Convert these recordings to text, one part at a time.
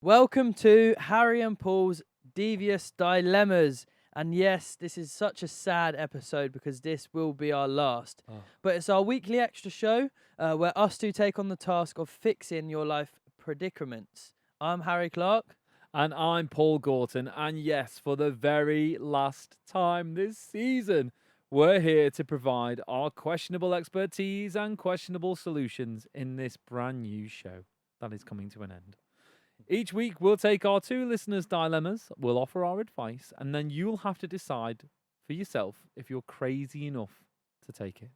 Welcome to Harry and Paul's Devious Dilemmas. And yes, this is such a sad episode because this will be our last. But it's our weekly extra show where us two take on the task of fixing your life predicaments. I'm Harry Clark. And I'm Paul Gorton. And yes, for the very last time this season, we're here to provide our questionable expertise and questionable solutions in this brand new show that is coming to an end. Each week, we'll take our two listeners' dilemmas, we'll offer our advice, and then you'll have to decide for yourself if you're crazy enough to take it.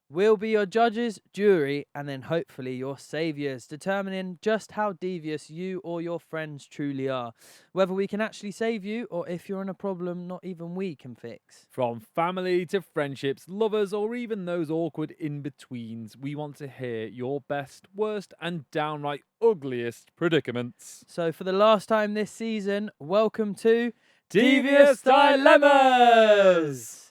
We'll be your judges, jury, and then hopefully your saviours, determining just how devious you or your friends truly are. Whether we can actually save you, or if you're in a problem not even we can fix. From family to friendships, lovers, or even those awkward in-betweens, we want to hear your best, worst, and downright ugliest predicaments. So for the last time this season, welcome to Devious Dilemmas!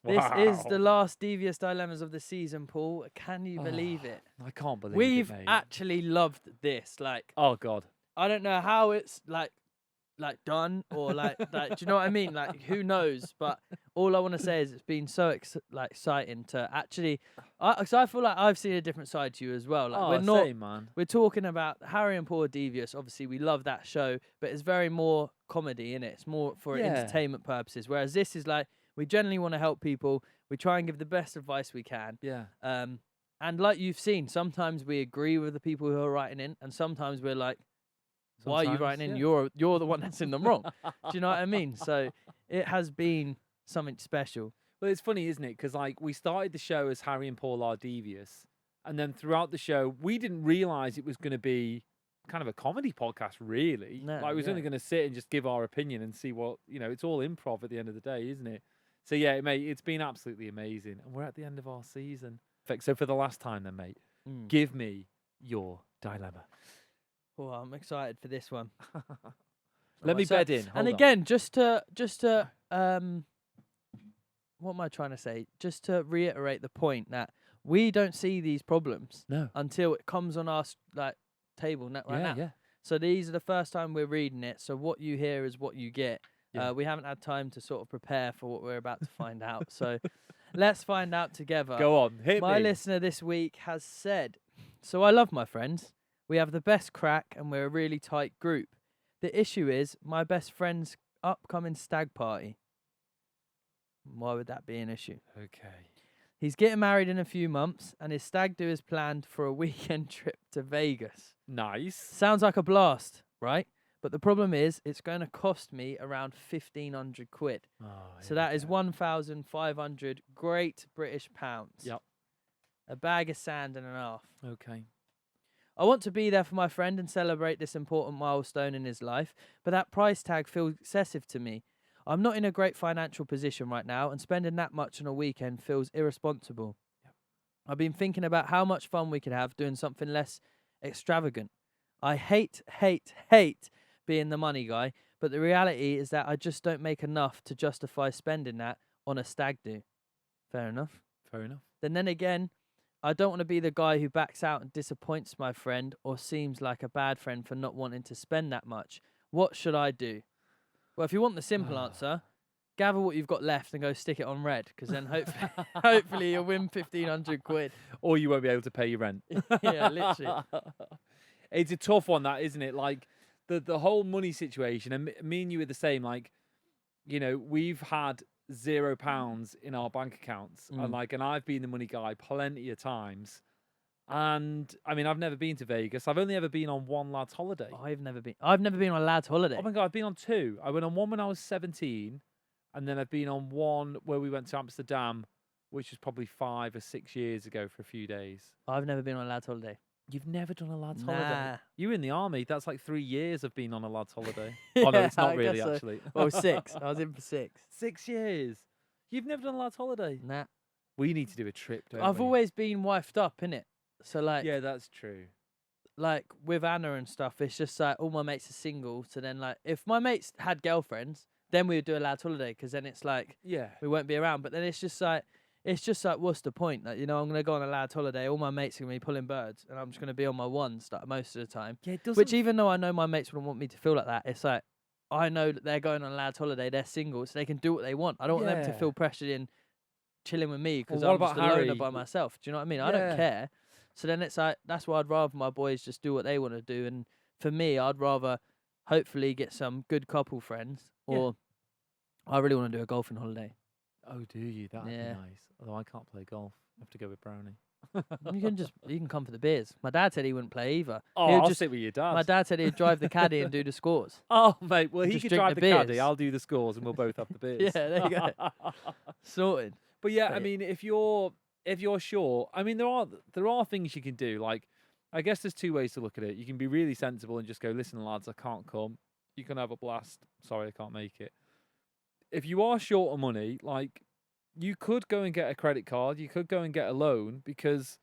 This is the last Devious Dilemmas of the season, Paul. Can you believe it? I can't believe We've it, mate. actually loved this. Oh, God. I don't know how it's like done or like do you know what I mean? Like, who knows? But all I want to say is it's been so exciting to actually. Because I feel like I've seen a different side to you as well. Like Same, man. We're talking about Harry and Paul are Devious. Obviously, we love that show, but it's very more comedy in it. It's more for entertainment purposes. Whereas this is like. We generally want to help people. We try and give the best advice we can. Yeah. And like you've seen, sometimes we agree with the people who are writing in, and sometimes we're like, why are you writing in? You're the one that's in them wrong. Do you know what I mean? So it has been something special. Well, it's funny, isn't it? Because we started the show as Harry and Paul are devious. And then throughout the show, we didn't realise it was going to be kind of a comedy podcast, really. No, we was only going to sit and just give our opinion and see what, it's all improv at the end of the day, isn't it? So, yeah, mate, it's been absolutely amazing. And we're at the end of our season. So, for the last time then, mate, give me your dilemma. Oh, I'm excited for this one. Let me bed in. And again, just to what am I trying to say? Just to reiterate the point that we don't see these problems until it comes on our table right now. Yeah. So these are the first time we're reading it. So what you hear is what you get. Yeah. We haven't had time to sort of prepare for what we're about to find out. So let's find out together. Go on, hit me. My listener this week has said, so I love my friends. We have the best crack and we're a really tight group. The issue is my best friend's upcoming stag party. Why would that be an issue? Okay. He's getting married in a few months and his stag do is planned for a weekend trip to Vegas. Nice. Sounds like a blast, right? But the problem is, it's going to cost me around 1,500 quid. So that is 1,500 great British pounds. Yep. A bag of sand and a half. Okay. I want to be there for my friend and celebrate this important milestone in his life, but that price tag feels excessive to me. I'm not in a great financial position right now, and spending that much on a weekend feels irresponsible. Yep. I've been thinking about how much fun we could have doing something less extravagant. I hate being the money guy, but the reality is that I just don't make enough to justify spending that on a stag do. Fair enough. Then again, I don't want to be the guy who backs out and disappoints my friend or seems like a bad friend for not wanting to spend that much. What should I do? Well, if you want the simple answer, gather what you've got left and go stick it on red, because then hopefully you'll win 1,500 quid. Or you won't be able to pay your rent. Yeah, literally. It's a tough one, that, isn't it? Like, the whole money situation, and me and you are the same. Like, we've had £0 in our bank accounts, and I've been the money guy plenty of times. And I mean, I've never been to Vegas. I've only ever been on one lad's holiday. I've never been on a lad's holiday. Oh my God, I've been on two. I went on one when I was 17, and then I've been on one where we went to Amsterdam, which was probably 5 or 6 years ago for a few days. I've never been on a lad's holiday. You've never done a lad's Nah. holiday? You were in the army. That's like 3 years of being on a lad's holiday. Yeah, Oh, no, it's not I really, guess so. actually. Well, 6. I was in for 6. 6 years. You've never done a lad's holiday? Nah. We need to do a trip, don't I've we? always been wifed up, innit? So, Yeah, that's true. Like, with Anna and stuff, it's just like all my mates are single. So then, like, if my mates had girlfriends, then we would do a lad's holiday, because then it's like, Yeah. we won't be around. But then it's just like, it's just like, what's the point? Like, I'm gonna go on a lad's holiday. All my mates are gonna be pulling birds, and I'm just gonna be on my ones like most of the time. Yeah, it doesn't. Which, even though I know my mates wouldn't want me to feel like that, it's like I know that they're going on a lad's holiday. They're single, so they can do what they want. I don't want them to Yeah. feel pressured in chilling with me because Well, what I'm just about a loner Harry? by myself. Do you know what I mean? I don't Yeah. care. So then it's like, that's why I'd rather my boys just do what they want to do. And for me, I'd rather hopefully get some good couple friends, Yeah. or I really want to do a golfing holiday. Oh, do you? That'd be Yeah. nice. Although I can't play golf. I have to go with Brownie. You can come for the beers. My dad said he wouldn't play either. Oh, He'll I'll just sit with your dad. My dad said he'd drive the caddy and do the scores. Oh, mate. Well, he Just could drink drive the the caddy. beers. I'll do the scores, and we'll both have the beers. Yeah, there you go. Sorted. But yeah, I But mean, if you're sure, I mean, there are things you can do. Like, I guess there's two ways to look at it. You can be really sensible and just go, listen, lads, I can't come. You can have a blast. Sorry, I can't make it. If you are short of money, like, you could go and get a credit card. You could go and get a loan, because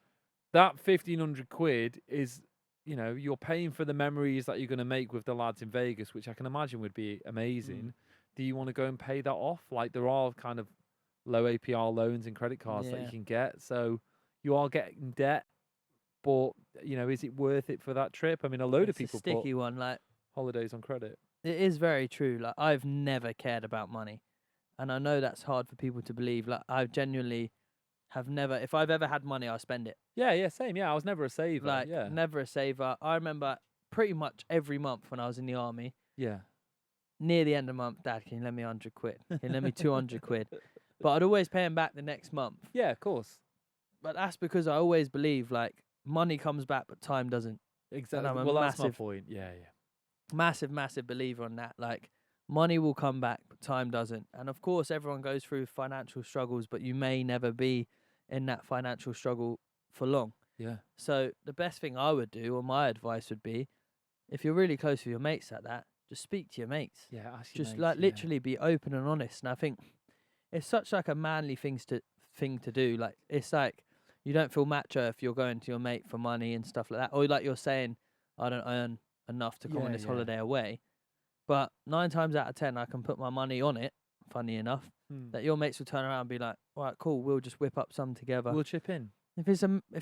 that 1,500 quid is, you're paying for the memories that you're going to make with the lads in Vegas, which I can imagine would be amazing. Do you want to go and pay that off? Like, there are kind of low APR loans and credit cards that you Yeah. can get. So you are getting debt, but, is it worth it for that trip? I mean, a load of it's a people sticky put one. Like, holidays on credit. it is very true. Like, I've never cared about money, and I know that's hard for people to believe. Like, I genuinely have never. If I've ever had money, I spend it. Yeah, same. Yeah, I was never a saver. Like, yeah. never a saver. I remember pretty much every month when I was in the army, Yeah. near the end of the month, Dad, can you lend me 100 quid? Can you lend me 200 quid? But I'd always pay him back the next month. Yeah, of course. But that's because I always believe, like, money comes back, but time doesn't. Exactly. I'm a Well, that's my massive- point. Yeah. Massive believer on that. Like, money will come back, but time doesn't. And of course, everyone goes through financial struggles, but you may never be in that financial struggle for long. Yeah. So the best thing I would do, or my advice would be, if you're really close with your mates like that, just speak to your mates. Yeah, actually, Just like literally be open and honest. And I think it's such like a manly thing to do. Like, it's like, you don't feel macho if you're going to your mate for money and stuff like that, or like you're saying, I don't earn enough to come on this holiday away. But 9 times out of 10, I can put my money on it. Funny enough, that your mates will turn around and be like, "All right, cool, we'll just whip up some together." We'll chip in. If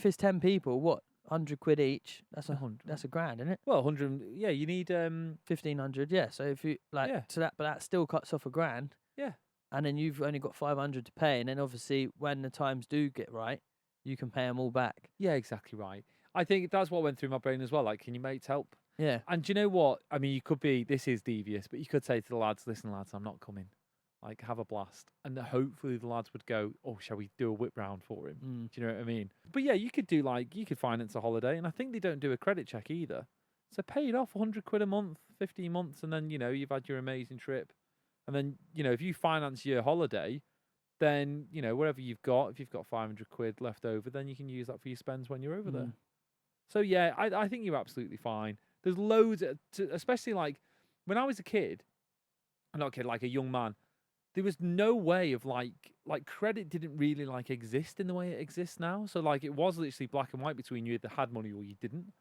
it's 10 people, what, 100 quid each? That's a grand, isn't it? Well, 100. Yeah, you need 1,500. Yeah. So if you like, Yeah. so that still cuts off a grand. Yeah. And then you've only got 500 to pay, and then obviously when the times do get right, you can pay them all back. Yeah, exactly right. I think that's what went through my brain as well. Like, can your mates help? Yeah. And do you know what? I mean, you could be, this is devious, but you could say to the lads, listen, lads, I'm not coming. Like, have a blast. And hopefully the lads would go, oh, shall we do a whip round for him? Do you know what I mean? But yeah, you could finance a holiday. And I think they don't do a credit check either. So pay it off 100 quid a month, 15 months. And then, you've had your amazing trip. And then, if you finance your holiday, then, whatever you've got, if you've got 500 quid left over, then you can use that for your spends when you're over there. So yeah, I think you're absolutely fine. There's loads, especially like when I was a kid, not a kid, like a young man, there was no way of like credit didn't really like exist in the way it exists now. So like it was literally black and white between you either had money or you didn't.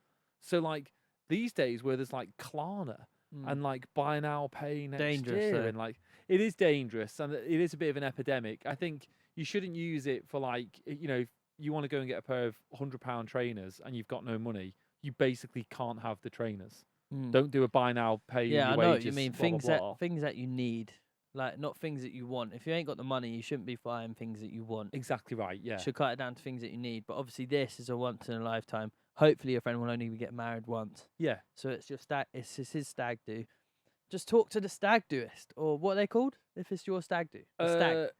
So like these days where there's like Klarna and like buy now, pay next Dangerous, year, though. and like it is dangerous and it is a bit of an epidemic. I think you shouldn't use it for like, if you want to go and get a pair of £100 trainers and you've got no money, you basically can't have the trainers. Don't do a buy now, pay Yeah, your I know what wages, you mean. blah, blah, blah. Things that you need, like, not things that you want. If you ain't got the money, you shouldn't be buying things that you want. Exactly right, yeah. Should cut it down to things that you need. But obviously, this is a once in a lifetime. Hopefully, your friend will only get married once. Yeah. So it's your stag. It's his stag do. Just talk to the stag doist, or what are they called? If it's your stag do, The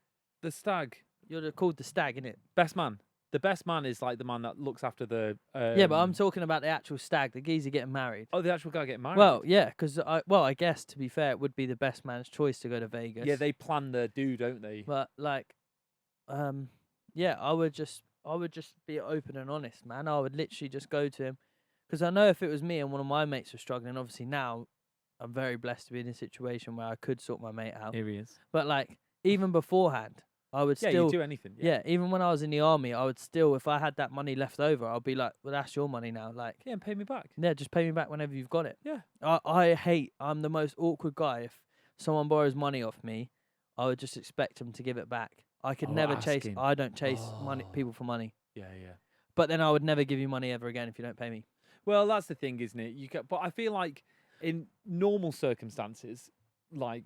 stag. You're called the stag, innit? Best man. The best man is like the man that looks after the. Yeah, but I'm talking about the actual stag, the geezer getting married. Oh, the actual guy getting married. Well, yeah, because I guess to be fair, it would be the best man's choice to go to Vegas. yeah, they plan the do, don't they? But like, yeah, I would just be open and honest, man. I would literally just go to him, because I know if it was me and one of my mates was struggling, obviously now I'm very blessed to be in a situation where I could sort my mate out. Here he is. But like, even beforehand, I would Yeah, still you do anything. yeah, even when I was in the army, I would still, if I had that money left over, I'd be like, well, that's your money now. Like, Yeah, and pay me back. yeah, just pay me back whenever you've got it. Yeah. I'm the most awkward guy. If someone borrows money off me, I would just expect them to give it back. I could Oh, never chase. asking. I don't chase money Oh. people for money. Yeah, yeah. But then I would never give you money ever again if you don't pay me. Well, that's the thing, isn't it? But I feel like in normal circumstances, like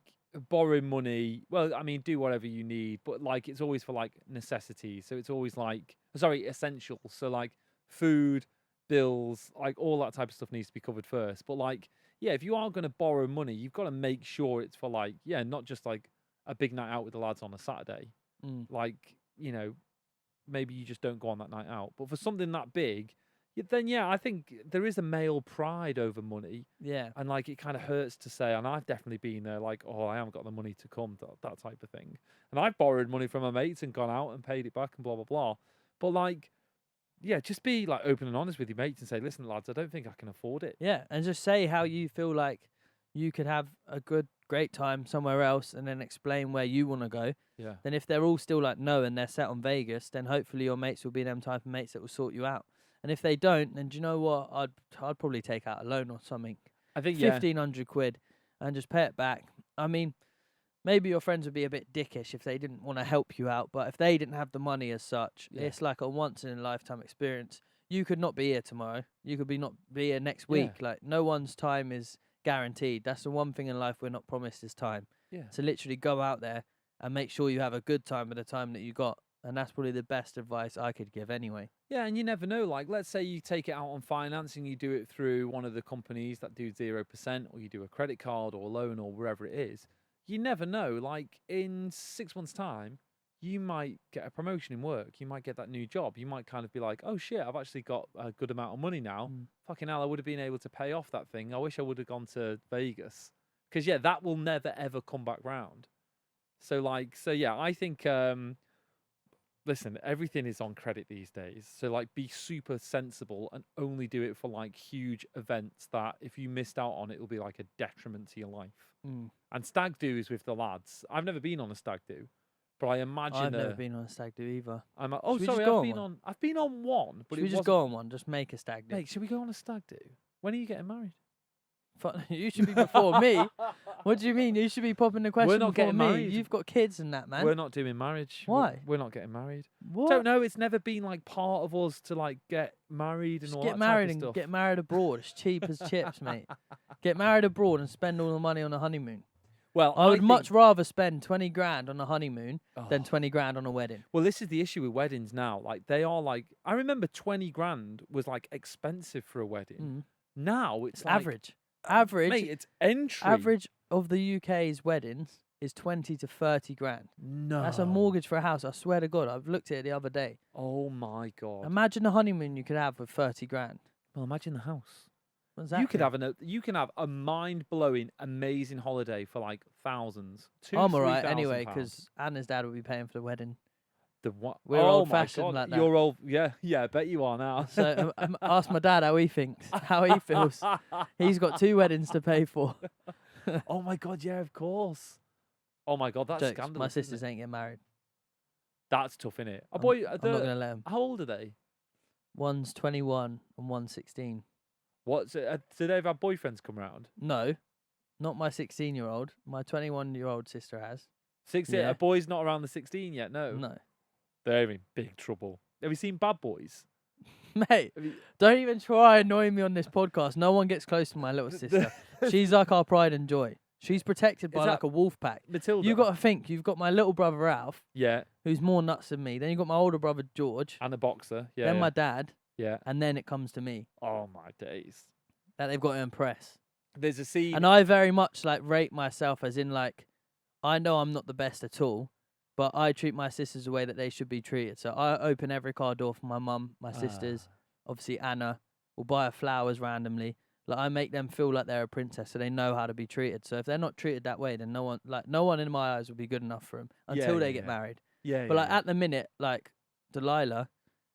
borrowing money, well, I mean, do whatever you need, but like it's always for like necessities. So it's always like, sorry, essentials. So like food, bills, like all that type of stuff needs to be covered first. But like, yeah, if you are going to borrow money, you've got to make sure it's for like, yeah, not just like a big night out with the lads on a Saturday. Mm. Like, you know, maybe you just don't go on that night out. But for something that big, then yeah, I think there is a male pride over money, Yeah. and like it kind of hurts to say. And I've definitely been there, like, oh, I haven't got the money to come, that type of thing. And I've borrowed money from my mates and gone out and paid it back and blah blah blah. But like, yeah, just be like open and honest with your mates and say, listen, lads, I don't think I can afford it. Yeah, and just say how you feel like you could have a great time somewhere else, and then explain where you want to go. Yeah, Then if they're all still like no and they're set on Vegas, then hopefully your mates will be them type of mates that will sort you out. And if they don't, then do you know what? I'd probably take out a loan or something. I think 1,500 quid and just pay it back. I mean, maybe your friends would be a bit dickish if they didn't want to help you out, but if they didn't have the money as such, Yeah. it's like a once in a lifetime experience. You could not be here tomorrow. You could not be here next Yeah. week. Like no one's time is guaranteed. That's the one thing in life we're not promised is time. Yeah. So literally go out there and make sure you have a good time with the time that you got. And that's probably the best advice I could give anyway. Yeah, and you never know. Like, let's say you take it out on finance and you do it through one of the companies that do 0%, or you do a credit card or a loan or wherever it is. You never know. Like, in 6 months' time, you might get a promotion in work. You might get that new job. You might kind of be like, oh shit, I've actually got a good amount of money now. Fucking hell, I would have been able to pay off that thing. I wish I would have gone to Vegas. Because, yeah, that will never, ever come back round. So yeah, I think... listen, everything is on credit these days. So, like, be super sensible and only do it for, like, huge events that if you missed out on, it will be, like, a detriment to your life. And Stag-Do is with the lads. I've never been on a Stag-Do, but I imagine... I've never been on a Stag-Do either. I'm like, Should oh, we sorry, just go I've on been one? on... I've been on one, but Should we just go on one? Just make a Stag-Do. Mate, should we go on a Stag-Do? When are you getting married? You should be before me. What do you mean? You should be popping the question not before getting me. married. You've got kids and that, man. We're not doing marriage. Why? We're not getting married. What? Don't know. It's never been, like, part of us to, like, get married and Just all get that married type of and stuff. get married abroad. It's cheap as chips, mate. Get married abroad and spend all the money on a honeymoon. Well, I would think- much rather spend 20 grand on a honeymoon than Oh. 20 grand on a wedding. Well, this is the issue with weddings now. Like, they are like, I remember 20 grand was like expensive for a wedding. Now it's like, Average. Average. mate, it's entry. Average of the UK's weddings is 20 to 30 grand. No. That's a mortgage for a house. I swear to God. I've looked at it the other day. Oh my God. Imagine the honeymoon you could have with 30 grand. Well, imagine the house. Exactly. You can have a mind-blowing, amazing holiday for like thousands. I'm alright anyway, because Anna's dad will be paying for the wedding. The what? We're oh old-fashioned my God. like that. You're old. Yeah, I bet you are now. So ask my dad how he thinks, how he feels. He's got 2 weddings to pay for. Oh my God, yeah, of course. Oh my God, that's Jokes. scandalous. My isn't sisters it? ain't getting married. That's tough, innit? I'm how not going to let them. old are they? One's 21 and one's 16. What? So they've had boyfriends come round? No, not my 16-year-old. My 21-year-old sister has. 16? Yeah. A boy's not around the 16 yet, no. No. They're in big trouble. Have you seen Bad Boys? Mate, Have you- don't even try annoying me on this podcast. No one gets close to my little sister. She's like our pride and joy. She's protected by Is like that a wolf pack. Matilda? You got to think, you've got my little brother Ralph, Yeah, who's more nuts than me. Then you've got my older brother George. and a boxer. Yeah. then yeah. my dad. Yeah. And then it comes to me Oh my days. that they've got to impress. There's a scene. And I very much like rate myself as in like, I know I'm not the best at all, but I treat my sisters the way that they should be treated. So I open every car door for my mum, my sisters. Obviously Anna will buy her flowers randomly. Like I make them feel like they're a princess, so they know how to be treated. So if they're not treated that way, then no one in my eyes will be good enough for them until they get married. Yeah. But like at the minute, like Delilah,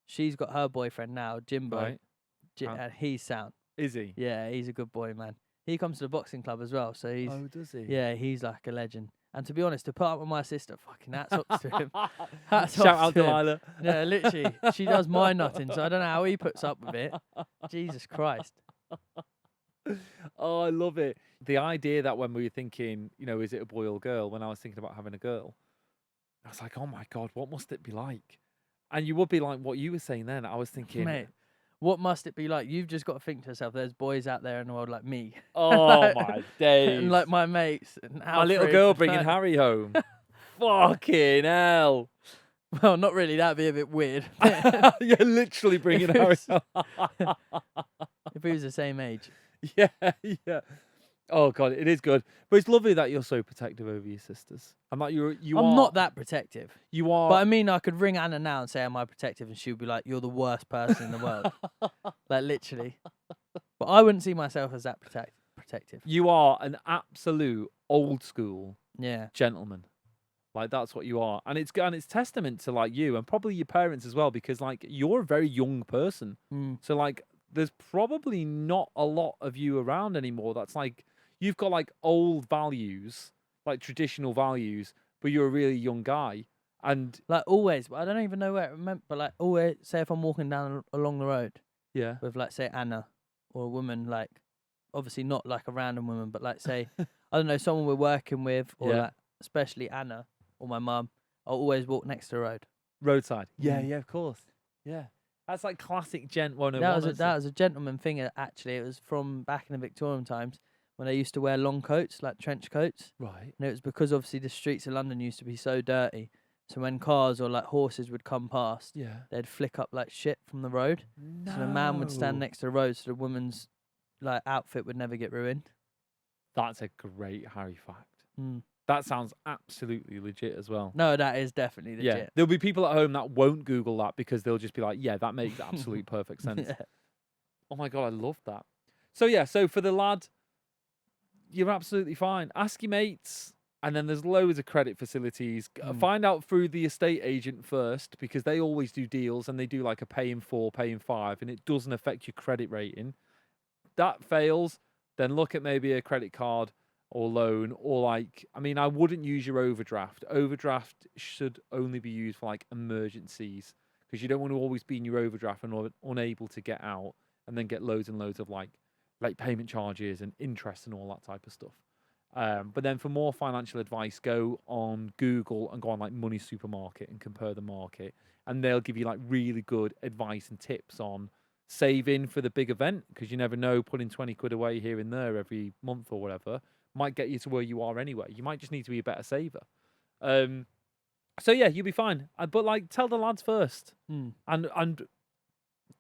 she's got her boyfriend now, Jimbo. Right. And he's sound. Is he? Yeah, he's a good boy, man. He comes to the boxing club as well, so he's Oh, does he? yeah, he's like a legend. And to be honest, to put up with my sister, fucking hats off to him. Hats Shout off out to him. Delilah. Yeah, literally, she does my nutting, so I don't know how he puts up with it. Jesus Christ. Oh, I love it. The idea that when we were thinking, is it a boy or girl? When I was thinking about having a girl, I was like, oh my God, what must it be like? And you would be like what you were saying then. I was thinking, Mate, what must it be like? You've just got to think to yourself, there's boys out there in the world like me. oh my And days. like my mates and My little Alfred. girl and, bringing like- Harry home. Fucking hell. Well, not really. That'd be a bit weird. You're literally bringing it Harry was- home. If he was the same age. Yeah, yeah. Oh God, it is good. But it's lovely that you're so protective over your sisters. And that you I'm are not that protective. you are But I mean, I could ring Anna now and say, am I protective? And she would be like, you're the worst person in the world. Like, literally. But I wouldn't see myself as that protective. you are an absolute old school Yeah. gentleman. Like that's what you are. And it's testament to like you and probably your parents as well, because like you're a very young person. Mm. So like there's probably not a lot of you around anymore that's like you've got like old values, like traditional values, but you're a really young guy. And Like, always. But I don't even know where it meant. But, like, always, say if I'm walking down along the road yeah. with, like, say, Anna or a woman, like, obviously not like a random woman, but, like, say, I don't know, someone we're working with, or, Yeah. like, especially Anna or my mum, I'll always walk next to the road. Roadside. Yeah, Mm. yeah, of course. Yeah. That's like classic gent 101. That was a gentleman thing, actually. It was from back in the Victorian times when they used to wear long coats, like trench coats. Right. And it was because obviously the streets of London used to be so dirty. So when cars or like horses would come past, Yeah. they'd flick up like shit from the road. No. So the man would stand next to the road so the woman's like outfit would never get ruined. That's a great Harry fact. Mm. That sounds absolutely legit as well. No, that is definitely Yeah. legit. There'll be people at home that won't Google that because they'll just be like, yeah, that makes absolute perfect sense. Yeah. Oh my God, I love that. So yeah, so for the lad, you're absolutely fine. Ask your mates, and then there's loads of credit facilities. Find out through the estate agent first, because they always do deals and they do like a pay in 4, pay in 5, and it doesn't affect your credit rating. That fails, then look at maybe a credit card or loan, or like, I mean, I wouldn't use your overdraft. Overdraft should only be used for like emergencies, because you don't want to always be in your overdraft and unable to get out, and then get loads and loads of like late payment charges and interest and all that type of stuff. But then for more financial advice, go on Google and go on like Money Supermarket and compare the market, and they'll give you like really good advice and tips on saving for the big event, because you never know, putting 20 quid away here and there every month or whatever might get you to where you are anyway. You might just need to be a better saver. So yeah, you'll be fine. But like, tell the lads first, and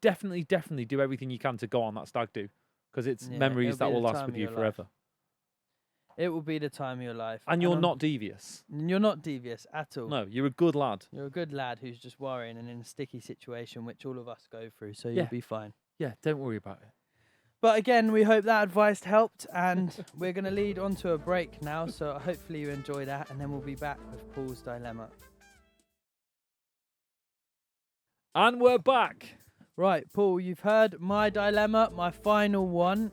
definitely do everything you can to go on that stag do, because it's Yeah, memories it'll that be will the last time with of you your life. forever. It will be the time of your life. And you're I'm- not devious. You're not devious at all. No, you're a good lad. You're a good lad who's just worrying and in a sticky situation, which all of us go through. So Yeah. you'll be fine. Yeah, don't worry about it. But again, we hope that advice helped, and we're going to lead on to a break now. So hopefully you enjoy that, and then we'll be back with Paul's dilemma. And we're back. Right, Paul, you've heard my dilemma, my final one.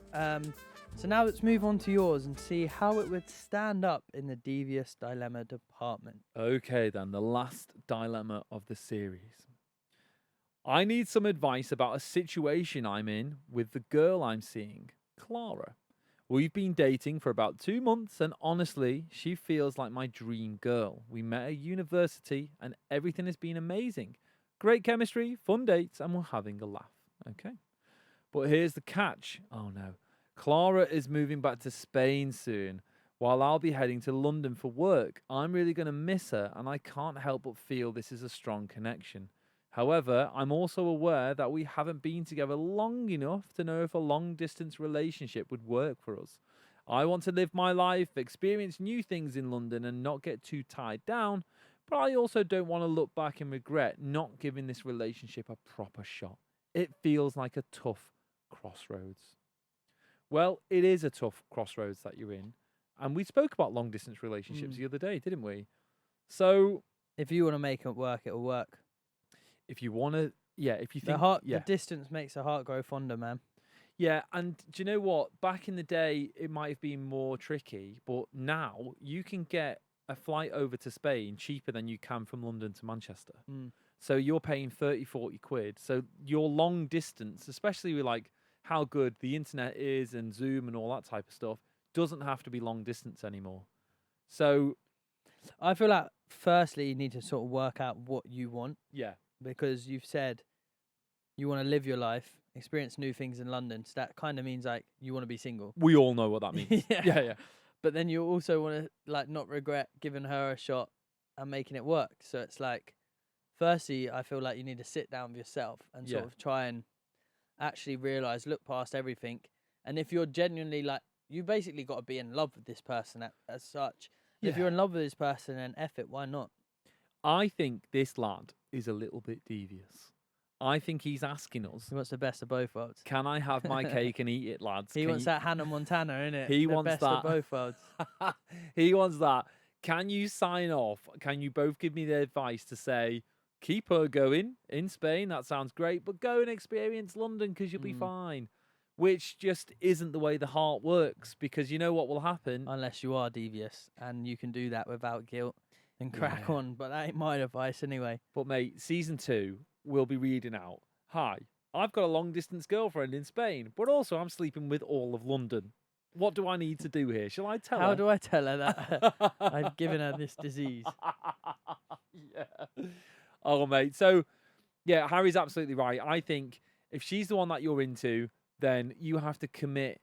So now let's move on to yours and see how it would stand up in the Devious Dilemma department. Okay, then, the last dilemma of the series. I need some advice about a situation I'm in with the girl I'm seeing, Clara. We've been dating for about 2 months, and honestly, she feels like my dream girl. We met at university, and everything has been amazing. Great chemistry, fun dates, and we're having a laugh. Okay. But here's the catch. Oh no. Clara is moving back to Spain soon, while I'll be heading to London for work. I'm really going to miss her, and I can't help but feel this is a strong connection. However, I'm also aware that we haven't been together long enough to know if a long-distance relationship would work for us. I want to live my life, experience new things in London, and not get too tied down, but I also don't want to look back and regret not giving this relationship a proper shot. It feels like a tough crossroads. Well, it is a tough crossroads that you're in. And we spoke about long-distance relationships the other day, didn't we? So If you want to make it work, it'll work. if you want to, yeah, if you think, The distance makes the heart grow fonder, man. yeah, and do you know what? Back in the day, it might have been more tricky, but now you can get a flight over to Spain cheaper than you can from London to Manchester. So you're paying 30, 40 quid. So your long distance, especially with like how good the internet is and Zoom and all that type of stuff, doesn't have to be long distance anymore. So I feel like firstly, you need to sort of work out what you want, Yeah. because you've said you want to live your life, experience new things in London. So that kind of means like you want to be single. We all know what that means. Yeah. Yeah, yeah. But then you also want to like not regret giving her a shot and making it work. So it's like, firstly, I feel like you need to sit down with yourself and sort Yeah. of try and actually realize, look past everything. And if you're genuinely like, you basically got to be in love with this person as such. And if Yeah. you're in love with this person, then F it, why not? I think this lad is a little bit devious. I think he's asking us, He wants the best of both worlds. can I have my cake and eat it, lads? He Can wants you- that Hannah Montana, innit? He the wants best that. of both worlds. He wants that. Can you sign off? Can you both give me the advice to say, keep her going in Spain? That sounds great, but go and experience London because you'll be fine. Which just isn't the way the heart works, because you know what will happen? Unless you are devious and you can do that without guilt and crack Yeah. on. But that ain't my advice anyway. But mate, season 2 will be reading out, hi, I've got a long distance girlfriend in Spain, but also I'm sleeping with all of London. What do I need to do here? Shall I tell her? How do I tell her that I've given her this disease? Yeah. Oh, mate. So, yeah, Harry's absolutely right. I think if she's the one that you're into, then you have to commit,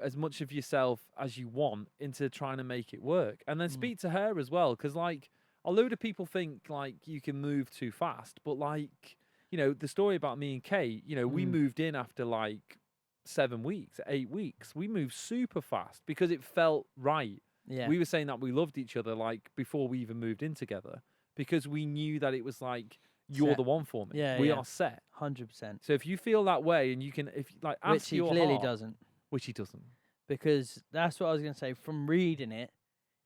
as much of yourself as you want into trying to make it work. And then speak to her as well. Because, like, a load of people think, like, you can move too fast. But, like, the story about me and Kate, we moved in after, like, 7 weeks, 8 weeks. We moved super fast because it felt right. Yeah. We were saying that we loved each other, like, before we even moved in together, because we knew that it was like, you're Set. the one for me. Yeah, we yeah. are set. 100%. So if you feel that way and you can, if like, ask Which he your clearly heart- doesn't. which he doesn't. Because that's what I was going to say. From reading it,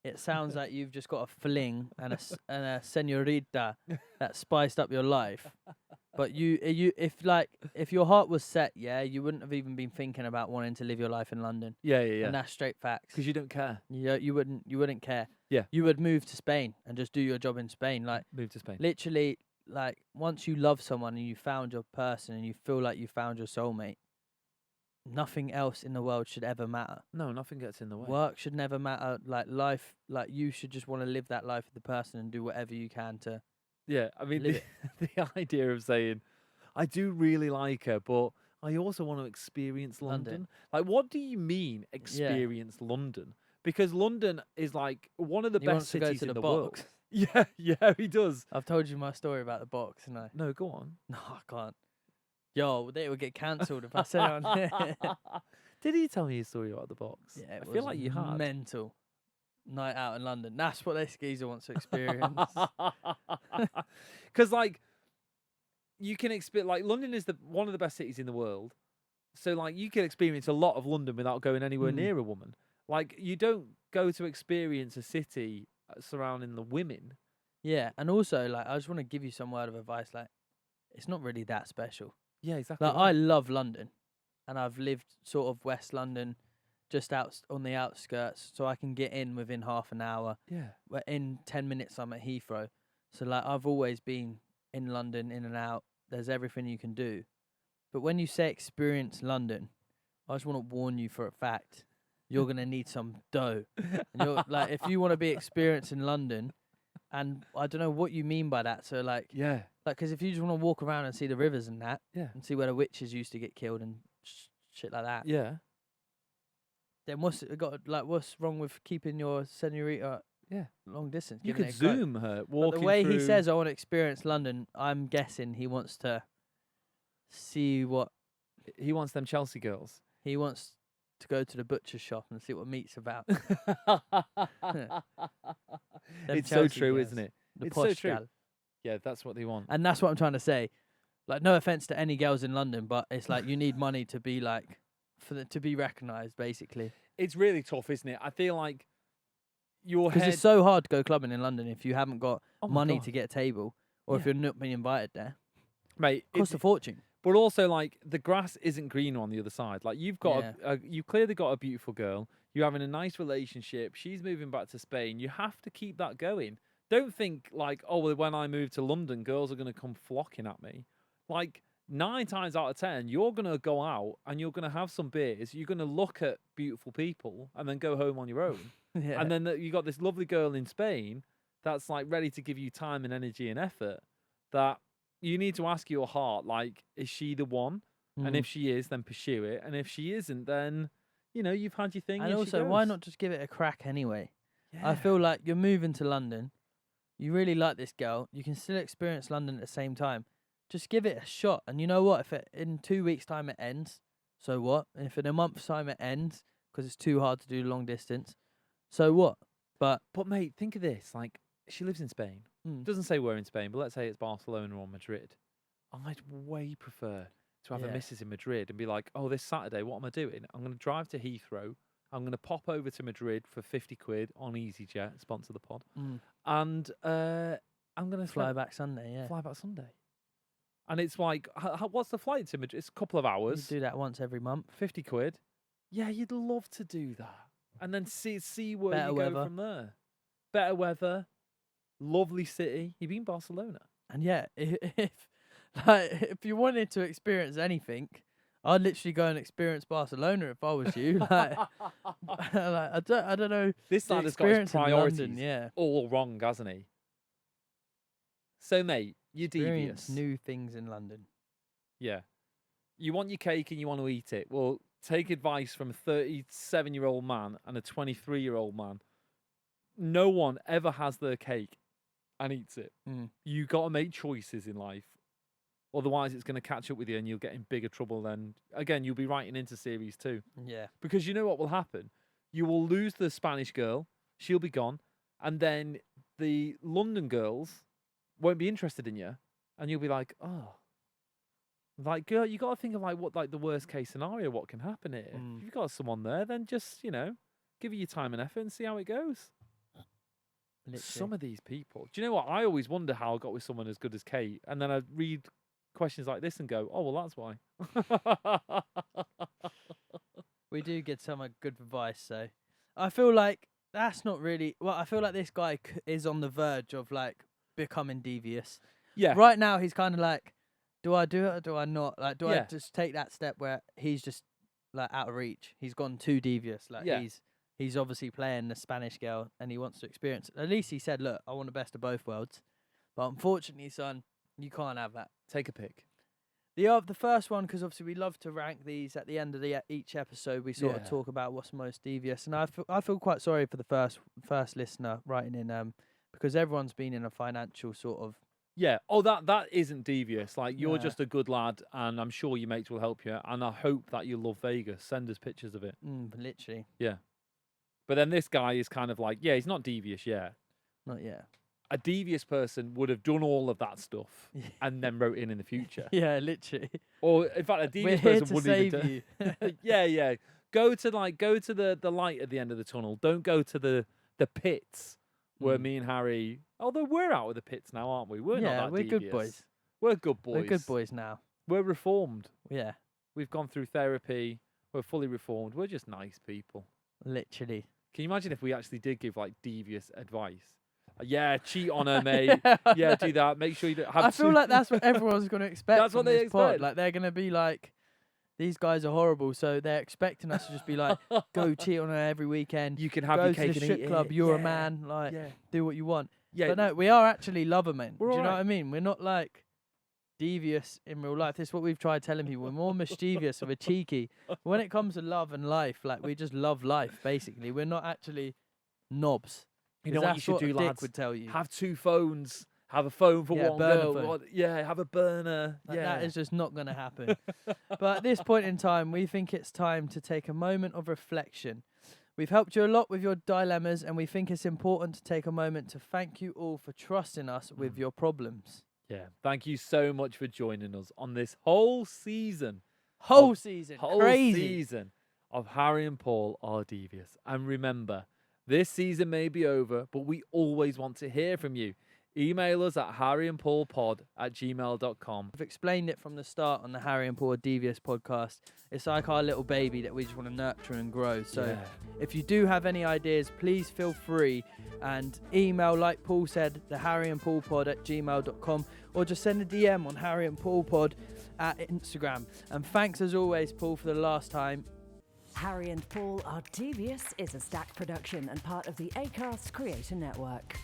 it sounds like you've just got a fling and a señorita that spiced up your life. But if your heart was set, yeah, you wouldn't have even been thinking about wanting to live your life in London. Yeah, yeah, yeah. And that's straight facts. Because you don't care. You wouldn't care. Yeah. You would move to Spain and just do your job in Spain. Like, Move to Spain. literally, like, once you love someone and you found your person and you feel like you found your soulmate, nothing else in the world should ever matter. No, nothing gets in the way. Work should never matter. Like, life, like, you should just want to live that life with the person and do whatever you can to. Yeah, I mean, Live the idea of saying, I do really like her, but I also want to experience London. London. Like, what do you mean, experience London? Because London is, like, one of the He best wants to go cities to in the the world. box. Yeah, yeah, he does. I've told you my story about the box, and I No, go on. no, I can't. Yo, they would get cancelled if I said it on here. Did he tell me his story about the box? Yeah, it I was feel like you had. mental night out in London. That's what this geezer wants to experience. Because, like, you can experience, like, London is one of the best cities in the world. So, like, you can experience a lot of London without going anywhere near a woman. Like, you don't go to experience a city surrounding the women. Yeah, and also, like, I just want to give you some word of advice. Like, it's not really that special. Yeah, exactly. Like, I love London, and I've lived sort of West London, just out on the outskirts, so I can get in within half an hour. Yeah. But in 10 minutes, I'm at Heathrow. So, like, I've always been in London, in and out. There's everything you can do. But when you say experience London, I just want to warn you for a fact, you're going to need some dough. And you're, like, if you want to be experienced in London, and I don't know what you mean by that. So, like, Yeah. because if you just want to walk around and see the rivers and that, Yeah. and see where the witches used to get killed and shit like that, Yeah. then what's wrong with keeping your señorita Yeah. long distance? You giving could it a go? Zoom her But walking the way through... he says, I want to experience London, I'm guessing he wants to see what He wants them Chelsea girls. he wants to go to the butcher's shop and see what meat's about. It's so Chelsea true, girls. isn't it? The It's so posh true. gal. Yeah, that's what they want. And that's what I'm trying to say. Like, no offense to any girls in London, but it's like you need money to be like to be recognised, basically. It's really tough, isn't it? I feel like your Because head... it's so hard to go clubbing in London if you haven't got Oh my money God. to get a table, or if Yeah. you're not being invited there. Mate, It costs a fortune. but also, like, the grass isn't greener on the other side. Like, you've got you've clearly got a beautiful girl. You're having a nice relationship. She's moving back to Spain. You have to keep that going. Don't think like, oh, well, when I move to London, girls are going to come flocking at me. Like, 9 times out of 10, you're going to go out and you're going to have some beers. You're going to look at beautiful people and then go home on your own. Yeah. And then you got this lovely girl in Spain that's like ready to give you time and energy and effort, that you need to ask your heart, like, is she the one? And if she is, then pursue it. And if she isn't, then, you've had your thing. And also, why not just give it a crack anyway? Yeah. I feel like you're moving to London. You really like this girl. You can still experience London at the same time. Just give it a shot. And you know what? If in 2 weeks' time it ends, so what? And if in a month's time it ends, because it's too hard to do long distance, so what? But mate, think of this. Like, she lives in Spain. Doesn't say we're in Spain, but let's say it's Barcelona or Madrid. I'd way prefer to have a missus in Madrid and be like, oh, this Saturday, what am I doing? I'm going to drive to Heathrow. I'm going to pop over to Madrid for 50 quid on EasyJet, sponsor the pod. And I'm going to fly back Sunday, Fly back Sunday. And it's like, what's the flight to Madrid? It's a couple of hours. You do that once every month. 50 quid. Yeah, you'd love to do that. And then see where Better you weather. go from there. Better weather. Lovely city. You've been Barcelona. And yeah, if you wanted to experience anything, I'd literally go and experience Barcelona if I was you. Like, I don't know. This the lad has got his experience in priorities London, all wrong, hasn't he? So, mate, you're experience devious. new things in London. Yeah. You want your cake and you want to eat it. Well, take advice from a 37-year-old man and a 23-year-old man. No one ever has their cake and eats it. You got to make choices in life. Otherwise, it's going to catch up with you and you'll get in bigger trouble. Then, again, you'll be writing into series 2. Yeah. Because you know what will happen? You will lose the Spanish girl. She'll be gone. And then the London girls won't be interested in you. And you'll be like, oh. Like, girl, you got to think of like what like the worst case scenario, what can happen here. If you've got someone there, then just, give it your time and effort and see how it goes. Literally. Some of these people. Do you know what? I always wonder how I got with someone as good as Kate. And then I read questions like this and go, oh, well, that's why. We do get some good advice, so I feel like that's not really... Well, I feel like this guy is on the verge of, like, becoming devious. Yeah. Right now, he's kind of like, do I do it or do I not? Like, do I Yeah. just take that step where he's just, like, out of reach? He's gone too devious. Like, Yeah. He's obviously playing the Spanish girl and he wants to experience it. At least he said, look, I want the best of both worlds. But unfortunately, son, you can't have that. Take a pick. The first one, because obviously we love to rank these at the end of each episode. We sort of Yeah. talk about what's most devious. And I feel quite sorry for the first listener writing in, because everyone's been in a financial sort of... Yeah. Oh, that isn't devious. Like, you're Nah. just a good lad, and I'm sure your mates will help you. And I hope that you love Vegas. Send us pictures of it. Literally. Yeah. But then this guy is kind of like, yeah, he's not devious yet. Not yet. A devious person would have done all of that stuff and then wrote in the future. Yeah, literally. Or in fact, a devious We're here person to wouldn't save even you. Yeah. Go to the light at the end of the tunnel. Don't go to the pits where me and Harry, although we're out of the pits now, aren't we? We're not that we're devious. good boys. We're good boys. We're good boys now. We're reformed. Yeah, We've gone through therapy. We're fully reformed. We're just nice people. literally. Can you imagine if we actually did give like devious advice? Yeah, cheat on her, mate. Yeah, do that. Make sure you don't have. I feel like that's what everyone's going to expect. That's what from they this pod. expect. Like, they're going to be like, these guys are horrible, so they're expecting us to just be like, go cheat on her every weekend. You can have go your to cake the and strip eat club. it. You're a Yeah. man. Like, Yeah. do what you want. Yeah. But no, we are actually lover men. We're Do you know alright. what I mean? We're not like devious in real life. This is what we've tried telling people. We're more mischievous and we're cheeky. When it comes to love and life, like, we just love life, basically. We're not actually knobs. You know 'Cause what you that's should do, a dick lads? would tell you. Have 2 phones. Have a phone for Yeah, one burner girl. phone. Yeah, have a burner. Like, Yeah. that is just not going to happen. But at this point in time, we think it's time to take a moment of reflection. We've helped you a lot with your dilemmas, and we think it's important to take a moment to thank you all for trusting us with your problems. Yeah. Thank you so much for joining us on this whole season. Whole season. Whole Crazy. season of Harry and Paul Are Devious. And remember, this season may be over, but we always want to hear from you. Email us at harryandpaulpod@gmail.com. I've explained it from the start on the Harry and Paul Devious podcast. It's like our little baby that we just want to nurture and grow. So Yeah. if you do have any ideas, please feel free and email, like Paul said, the harryandpaulpod@gmail.com, or just send a DM on Harry and Paul Pod at Instagram. And thanks as always, Paul, for the last time. Harry and Paul Are Devious is a Stack production and part of the Acast Creator Network.